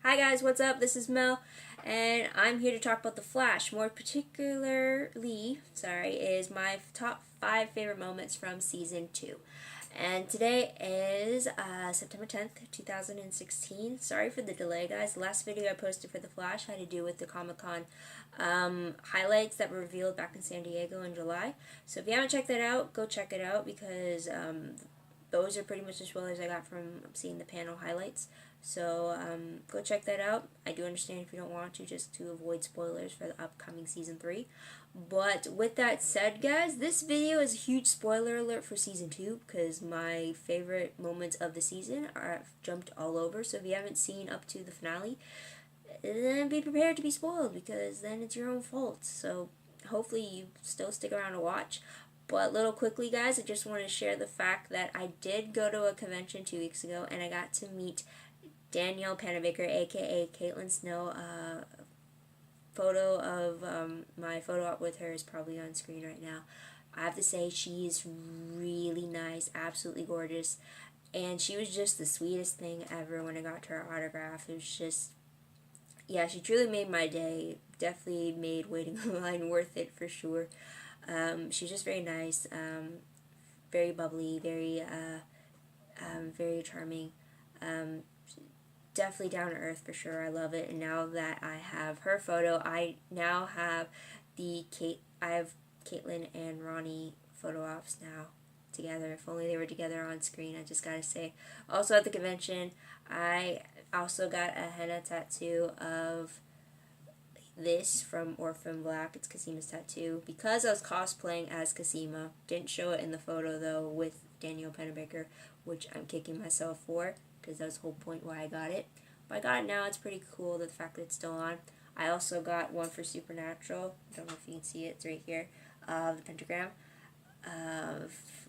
Hi guys, what's up? This is Mel, and I'm here to talk about The Flash. More particularly, is my top 5 favorite moments from Season 2. And today is September 10th, 2016. Sorry for the delay, guys. The last video I posted for The Flash had to do with the Comic-Con highlights that were revealed back in San Diego in July. So if you haven't checked that out, go check it out because those are pretty much the spoilers I got from seeing the panel highlights. So go check that out. I do understand if you don't want to, just to avoid spoilers for the upcoming Season 3. But with that said, guys, this video is a huge spoiler alert for Season 2 because my favorite moments of the season are jumped all over. So if you haven't seen up to the finale, then be prepared to be spoiled because then it's your own fault. So hopefully you still stick around to watch. But little quickly, guys, I just want to share the fact that I did go to a convention 2 weeks ago and I got to meet Danielle Panabaker, aka Caitlin Snow. Photo of my photo op with her is probably on screen right now. I have to say she's really nice, absolutely gorgeous, and she was just the sweetest thing ever when I got her autograph. It was just, yeah, she truly made my day. Definitely made waiting in line worth it for sure. She's just very nice, very bubbly, very charming. Definitely down to earth for sure. I love it. And now that I have her photo, I now have Caitlin and Ronnie photo ops now together. If only they were together on screen, I just gotta say. Also at the convention, I also got a henna tattoo of this from Orphan Black. It's Casima's tattoo. Because I was cosplaying as Casima, didn't show it in the photo though with Danielle Panabaker, which I'm kicking myself for, because that was the whole point why I got it. But I got it now. It's pretty cool, the fact that it's still on. I also got one for Supernatural. I don't know if you can see it. It's right here. The pentagram.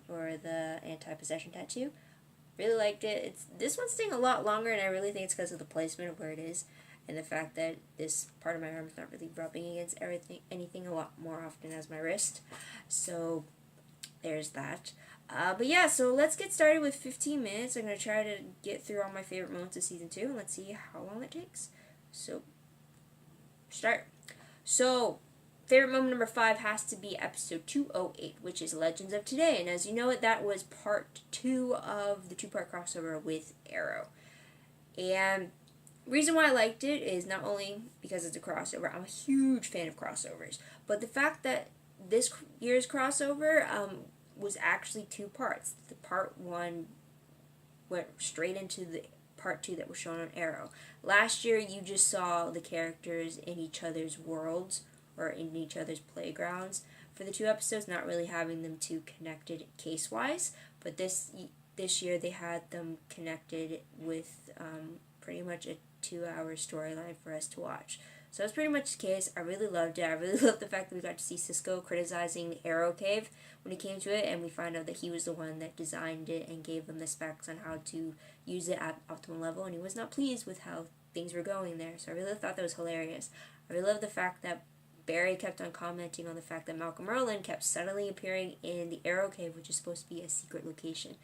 Or the anti-possession tattoo. Really liked it. This one's staying a lot longer, and I really think it's because of the placement of where it is. And the fact that this part of my arm is not really rubbing against anything a lot more often as my wrist. So there's that. But yeah, so let's get started with 15 minutes. I'm going to try to get through all my favorite moments of Season 2, and let's see how long it takes. So, start. So, favorite moment number 5 has to be episode 208, which is Legends of Today. And as you know, that was part 2 of the 2-part crossover with Arrow. And reason why I liked it is not only because it's a crossover. I'm a huge fan of crossovers. But the fact that this year's crossover was actually 2 parts. The part 1 went straight into the part 2 that was shown on Arrow. Last year, you just saw the characters in each other's worlds or in each other's playgrounds for the 2 episodes, not really having them 2 connected case-wise. But this year, they had them connected with pretty much a 2-hour storyline for us to watch. So that's pretty much the case. I really loved it. I really loved the fact that we got to see Cisco criticizing the Arrow Cave when it came to it, and we find out that he was the one that designed it and gave them the specs on how to use it at optimal level, and he was not pleased with how things were going there. So I really thought that was hilarious. I really loved the fact that Barry kept on commenting on the fact that Malcolm Merlyn kept suddenly appearing in the Arrow Cave, which is supposed to be a secret location.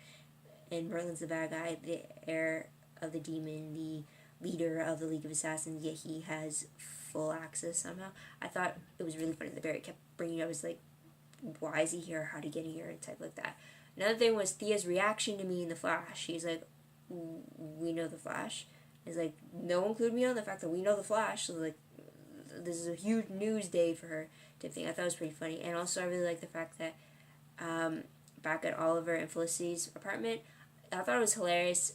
And Merlin's the bad guy, the heir of the demon, the leader of the League of Assassins, yet he has full access somehow. I thought it was really funny that Barry kept bringing it up. It was like, why is he here? How did he get here? And type like that. Another thing was Thea's reaction to me in The Flash. She's like, we know The Flash. It's like, no one included me on the fact that we know The Flash. So like, this is a huge news day for her type thing. I thought it was pretty funny. And also I really like the fact that back at Oliver and Felicity's apartment, I thought it was hilarious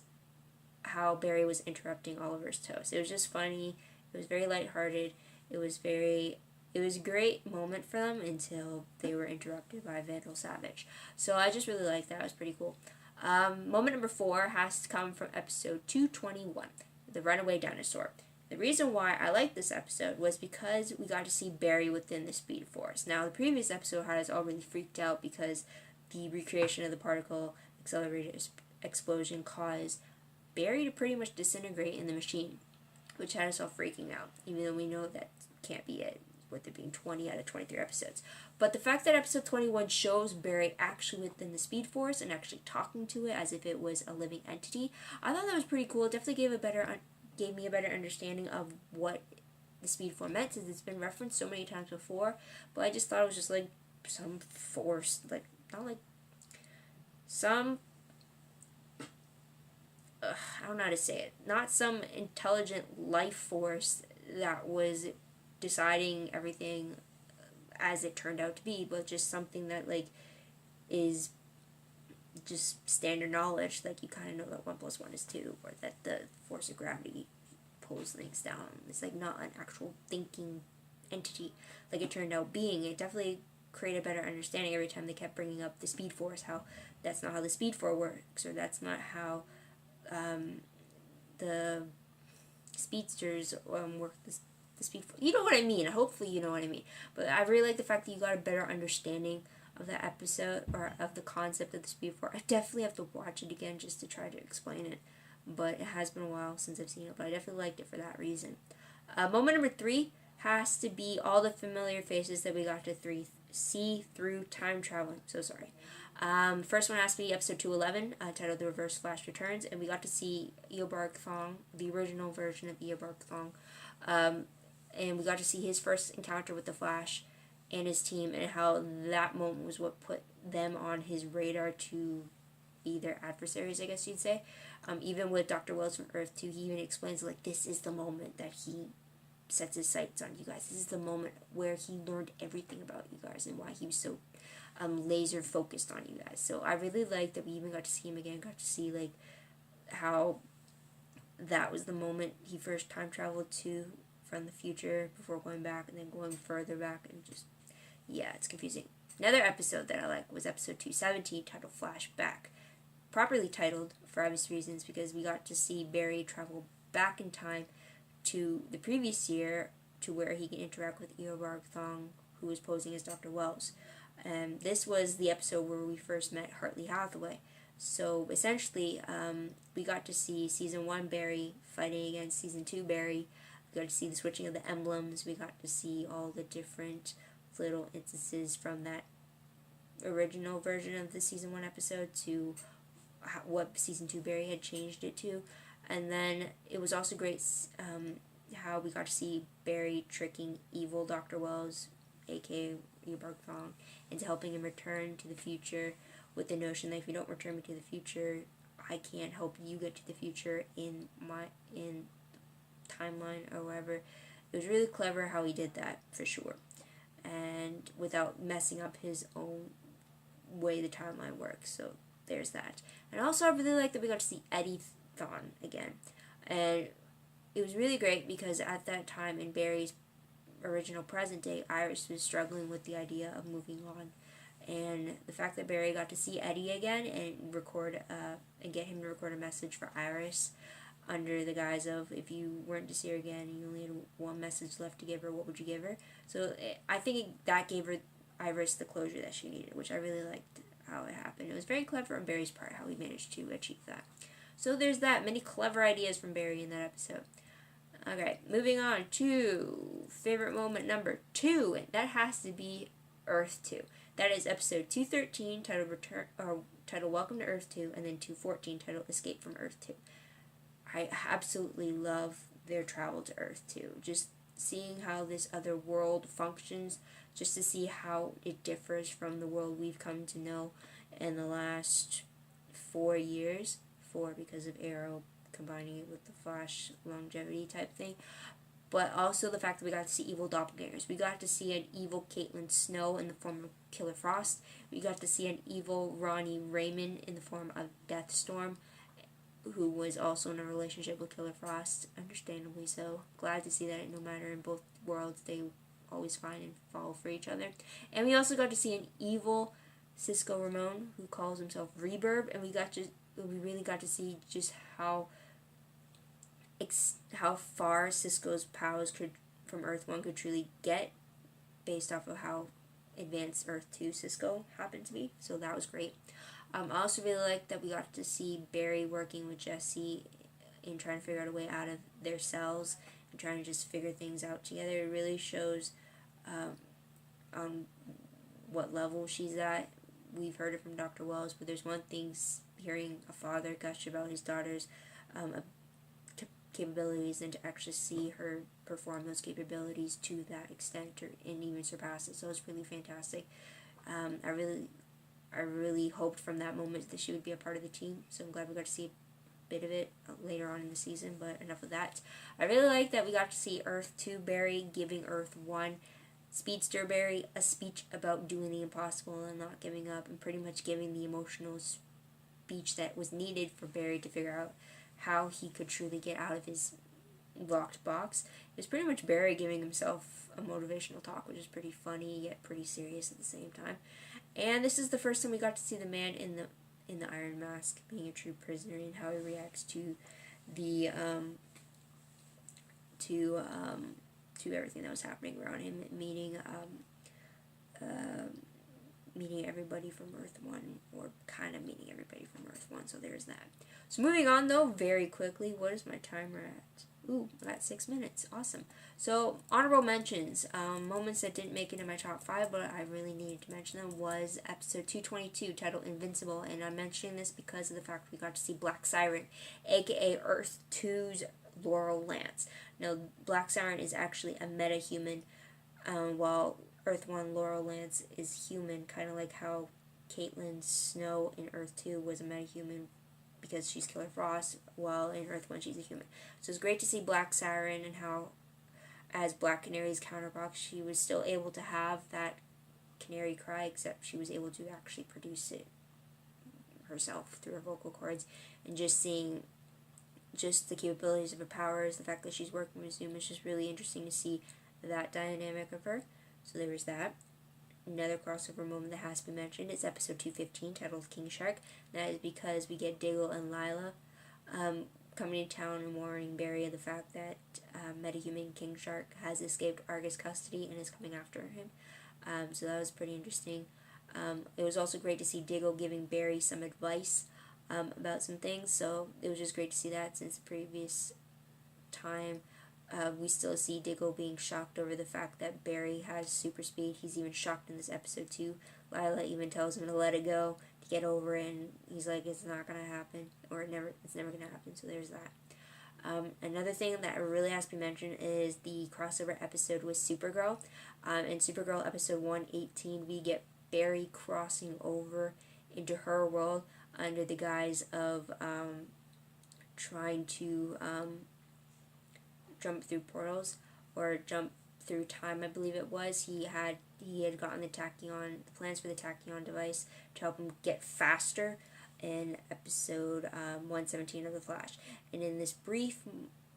how Barry was interrupting Oliver's toast. It was just funny. It was very lighthearted. It was a great moment for them until they were interrupted by Vandal Savage. So I just really liked that. It was pretty cool. Moment number 4 has to come from episode 221, The Runaway Dinosaur. The reason why I liked this episode was because we got to see Barry within the Speed Force. Now, the previous episode had us all really freaked out because the recreation of the particle accelerator explosion caused Barry to pretty much disintegrate in the machine, which had us all freaking out, even though we know that can't be it, with there being 20 out of 23 episodes. But the fact that episode 21 shows Barry actually within the Speed Force and actually talking to it as if it was a living entity, I thought that was pretty cool. It definitely gave a better gave me a better understanding of what the Speed Force meant, since it's been referenced so many times before. But I just thought it was just like some force, like not like some I don't know how to say it, not some intelligent life force that was deciding everything as it turned out to be, but just something that like is just standard knowledge, like you kind of know that 1 + 1 is 2, or that the force of gravity pulls things down. It's like not an actual thinking entity like it turned out being. It definitely created a better understanding every time they kept bringing up the Speed Force, how that's not how the Speed Force works, or that's not how the speedsters work the Speed Force. You know what I mean. Hopefully you know what I mean. But I really like the fact that you got a better understanding of that episode, or of the concept of the Speed Force. I definitely have to watch it again just to try to explain it. But it has been a while since I've seen it. But I definitely liked it for that reason. Moment number 3 has to be all the familiar faces that we got to see through time traveling. So sorry. First one has to be episode 211, titled The Reverse Flash Returns, and we got to see Eobard Thawne, the original version of Eobard Thawne, and we got to see his first encounter with the Flash and his team, and how that moment was what put them on his radar to be their adversaries, I guess you'd say. Even with Dr. Wells from Earth 2, he even explains, like, this is the moment that he sets his sights on you guys. This is the moment where he learned everything about you guys, and why he was so laser focused on you guys. So I really liked that we even got to see him again, got to see like how that was the moment he first time traveled to from the future before going back, and then going further back, and just, yeah, it's confusing. Another episode that I liked was episode 217, titled Flashback. Properly titled for obvious reasons, because we got to see Barry travel back in time to the previous year, to where he can interact with Eobard Thawne, who was posing as Dr. Wells. This was the episode where we first met Hartley Hathaway. So essentially, we got to see season 1 Barry fighting against season 2 Barry. We got to see the switching of the emblems. We got to see all the different little instances from that original version of the season 1 episode to what season 2 Barry had changed it to. And then it was also great how we got to see Barry tricking evil Dr. Wells, aka Eobard Thawne, into helping him return to the future, with the notion that if you don't return me to the future, I can't help you get to the future in timeline or whatever. It was really clever how he did that, for sure, and without messing up his own way the timeline works. So there's that. And also I really like that we got to see Eddie Thawne again, and it was really great because at that time in Barry's original present day, Iris was struggling with the idea of moving on, and the fact that Barry got to see Eddie again and record and get him to record a message for Iris under the guise of, if you weren't to see her again and you only had one message left to give her, what would you give her? So I think that gave her Iris the closure that she needed, which I really liked how it happened. It was very clever on Barry's part how he managed to achieve that. So there's that, many clever ideas from Barry in that episode. Okay, moving on to favorite moment number 2, and that has to be Earth 2. That is episode 213, titled Welcome to Earth 2, and then 214, titled Escape from Earth 2. I absolutely love their travel to Earth 2. Just seeing how this other world functions, just to see how it differs from the world we've come to know in the last 4 years. 4 because of Arrow combining it with the Flash longevity type thing, but also the fact that we got to see evil doppelgangers. We got to see an evil Caitlin Snow in the form of Killer Frost. We got to see an evil Ronnie Raymond in the form of Deathstorm, who was also in a relationship with Killer Frost, understandably so. Glad to see that no matter in both worlds, they always find and fall for each other. And we also got to see an evil Cisco Ramon, who calls himself Reverb, and we really got to see just how far Cisco's powers from Earth 1 could truly get, based off of how advanced Earth 2 Cisco happened to be. So that was great. I also really liked that we got to see Barry working with Jesse in trying to figure out a way out of their cells and trying to just figure things out together. It really shows on what level she's at. We've heard it from Dr. Wells, but there's one thing hearing a father gush about his daughter's capabilities than to actually see her perform those capabilities to that extent and even surpass it. So it's really fantastic. I really hoped from that moment that she would be a part of the team. So I'm glad we got to see a bit of it later on in the season. But enough of that. I really like that we got to see Earth 2 Barry giving Earth 1 Speedster Barry a speech about doing the impossible and not giving up, and pretty much giving the emotional speech that was needed for Barry to figure out how he could truly get out of his locked box. It was pretty much Barry giving himself a motivational talk, which is pretty funny yet pretty serious at the same time. And this is the first time we got to see the man in the Iron Mask being a true prisoner and how he reacts to the to everything that was happening around him, meeting everybody from Earth 1, or kind of meeting everybody from Earth 1, so there's that. So moving on, though, very quickly, what is my timer at? Ooh, I'm at 6 minutes. Awesome. So, honorable mentions, moments that didn't make it in my top 5, but I really needed to mention them, was episode 222, titled Invincible, and I'm mentioning this because of the fact we got to see Black Siren, aka Earth 2's Laurel Lance. Now, Black Siren is actually a meta-human, while Earth 1 Laurel Lance is human, kind of like how Caitlin Snow in Earth 2 was a meta-human because she's Killer Frost, while in Earth 1 she's a human. So it's great to see Black Siren and how, as Black Canary's counterpart, she was still able to have that canary cry, except she was able to actually produce it herself through her vocal cords, and just seeing just the capabilities of her powers, the fact that she's working with Zoom, is just really interesting to see that dynamic of her. So there was that. Another crossover moment that has to be mentioned is episode 215, titled King Shark. That is because we get Diggle and Lila coming to town and warning Barry of the fact that metahuman King Shark has escaped Argus custody and is coming after him. So that was pretty interesting. It was also great to see Diggle giving Barry some advice about some things, so it was just great to see that, since the previous time we still see Diggle being shocked over the fact that Barry has super speed. He's even shocked in this episode too. Lila even tells him to let it go, to get over it, and he's like, it's not gonna happen, or it's never gonna happen. So there's that. Another thing that really has to be mentioned is the crossover episode with Supergirl. In Supergirl episode 118, we get Barry crossing over into her world under the guise of trying to jump through portals, or jump through time, I believe it was. He had gotten the plans for the tachyon device to help him get faster in episode 117 of The Flash. And in this brief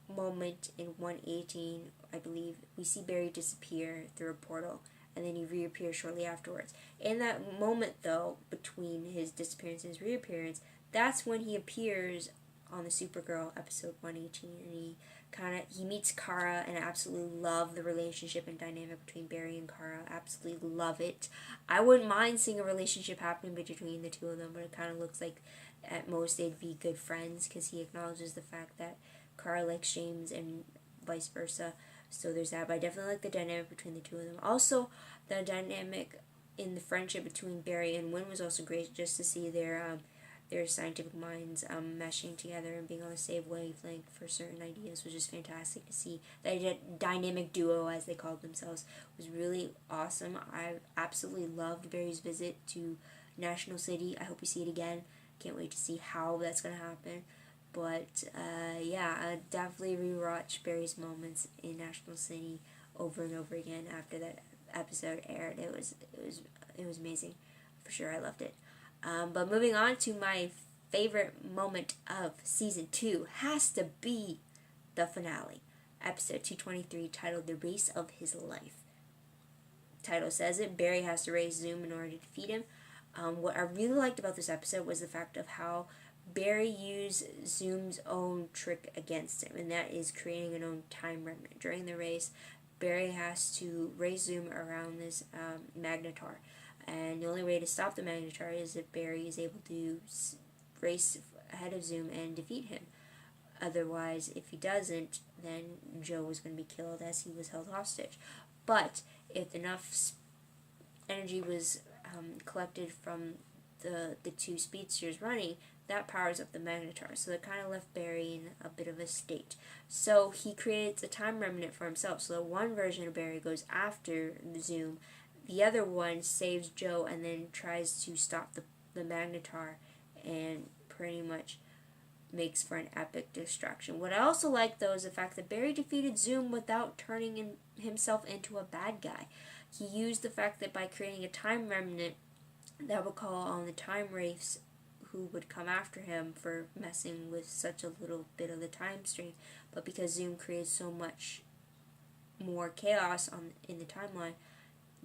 moment in 118, I believe, we see Barry disappear through a portal, and then he reappears shortly afterwards. In that moment, though, between his disappearance and his reappearance, that's when he appears on the Supergirl episode 118, and he meets Kara, and I absolutely love the relationship and dynamic between Barry and Kara. Absolutely love it. I wouldn't mind seeing a relationship happening between the two of them, but it kind of looks like at most they'd be good friends, because he acknowledges the fact that Kara likes James and vice versa. So there's that, but I definitely like the dynamic between the two of them. Also, the dynamic in the friendship between Barry and Winn was also great, just to see their scientific minds meshing together and being on the same wavelength for certain ideas was just fantastic to see. That dynamic duo, as they called themselves, was really awesome. I absolutely loved Barry's visit to National City. I hope we see it again. Can't wait to see how that's going to happen. But yeah, I definitely rewatch Barry's moments in National City over and over again after that episode aired. It was amazing, for sure. I loved it. But moving on to my favorite moment of season 2 has to be the finale, episode 223, titled "The Race of His Life." Title says it. Barry has to raise Zoom in order to defeat him. What I really liked about this episode was the fact of how Barry used Zoom's own trick against him, and that is creating an own time remnant. During the race, Barry has to raise Zoom around this magnetar, and the only way to stop the magnetar is if Barry is able to race ahead of Zoom and defeat him. Otherwise, if he doesn't, then Joe was going to be killed as he was held hostage. But if enough energy was collected from the two speedsters running, that powers up the Magnetar. So that kind of left Barry in a bit of a state. So he creates a time remnant for himself. So one version of Barry goes after the Zoom. The other one saves Joe and then tries to stop the Magnetar and pretty much makes for an epic destruction. What I also like, though, is the fact that Barry defeated Zoom without turning himself into a bad guy. He used the fact that by creating a time remnant that would call on the time wraiths who would come after him for messing with such a little bit of the time stream. But because Zoom creates so much more chaos in the timeline,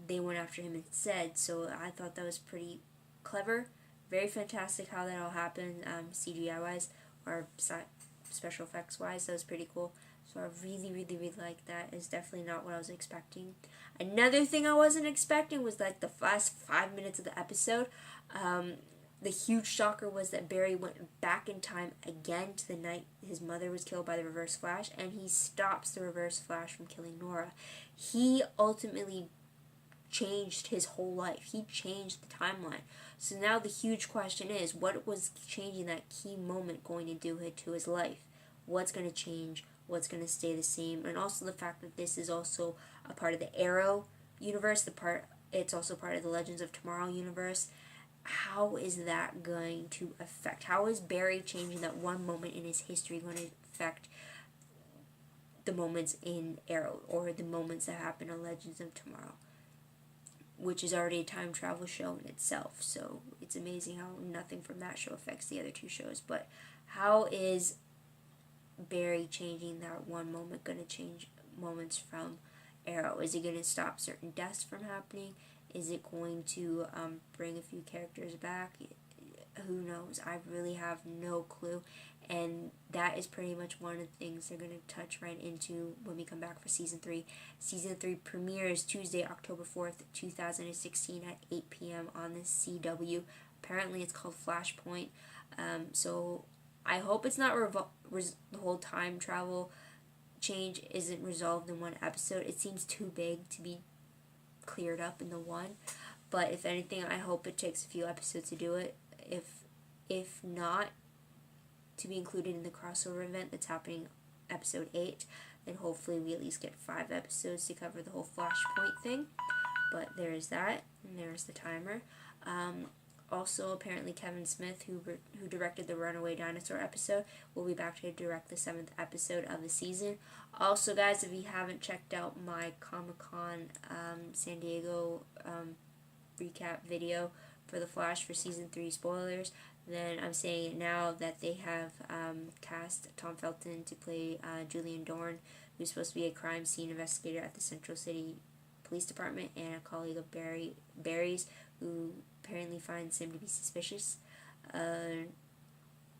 they went after him instead. So I thought that was pretty clever. Very fantastic how that all happened, CGI-wise, or special effects-wise. That was pretty cool. So I really, really, really like that. It's definitely not what I was expecting. Another thing I wasn't expecting was like the last 5 minutes of the episode. The huge shocker was that Barry went back in time again to the night his mother was killed by the Reverse Flash, and he stops the Reverse Flash from killing Nora. He ultimately changed his whole life. He changed the timeline. So now the huge question is, what was changing that key moment going to do to his life? What's going to change? What's going to stay the same? And also the fact that this is also a part of the Arrow universe. It's also part of the Legends of Tomorrow universe. How is that going to affect? How is Barry changing that one moment in his history going to affect the moments in Arrow, or the moments that happen on Legends of Tomorrow, which is already a time travel show in itself? So it's amazing how nothing from that show affects the other two shows. But how is Barry changing that one moment going to change moments from Arrow? Is it going to stop certain deaths from happening? Is it going to bring a few characters back? Who knows? I really have no clue. And that is pretty much one of the things they're going to touch right into when we come back for Season 3. Season 3 premieres Tuesday, October 4th, 2016 at 8 p.m. on the CW. Apparently it's called Flashpoint. So I hope it's not the whole time travel change isn't resolved in one episode. It seems too big to be cleared up in the one. But if anything, I hope it takes a few episodes to do it. If not, to be included in the crossover event that's happening episode 8, then hopefully we at least get 5 episodes to cover the whole Flashpoint thing. But there's that, and there's the timer. Also, apparently Kevin Smith, who directed the Runaway Dinosaur episode, will be back to direct the 7th episode of the season. Also, guys, if you haven't checked out my Comic-Con San Diego recap video for The Flash for Season 3 spoilers, then I'm saying it now that they have cast Tom Felton to play Julian Dorn, who's supposed to be a crime scene investigator at the Central City Police Department, and a colleague of Barry's, who apparently finds him to be suspicious.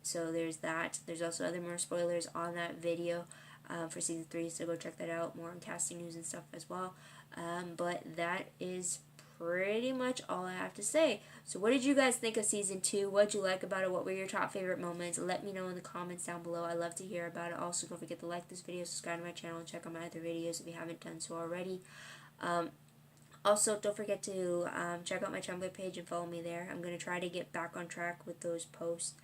So there's that. There's also other more spoilers on that video for Season 3, so go check that out. More on casting news and stuff as well. But that is pretty much all I have to say. So what did you guys think of Season 2? What did you like about it? What were your top favorite moments? Let me know in the comments down below. I love to hear about it. Also, don't forget to like this video, subscribe to my channel, and check out my other videos if you haven't done so already. Also, don't forget to check out my Tumblr page and follow me there. I'm going to try to get back on track with those posts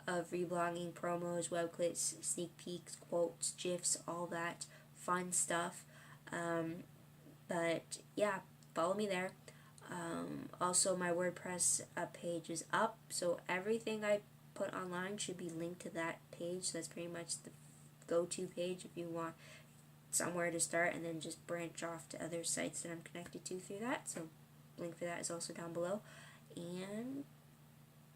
of reblogging, promos, web clips, sneak peeks, quotes, GIFs, all that fun stuff. But yeah, follow me there. Also, my WordPress page is up, so everything I put online should be linked to that page. So that's pretty much the go-to page if you want somewhere to start, and then just branch off to other sites that I'm connected to through that. So link for that is also down below. And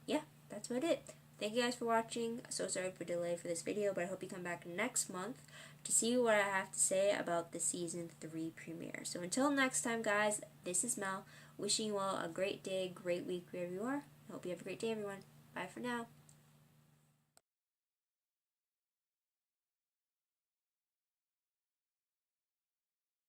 yeah, that's about it. Thank you guys for watching. So sorry for the delay for this video, but I hope you come back next month to see what I have to say about the Season 3 premiere. So until next time, guys, this is Mel, wishing you all a great day, great week wherever you are. I hope you have a great day, everyone. Bye for now.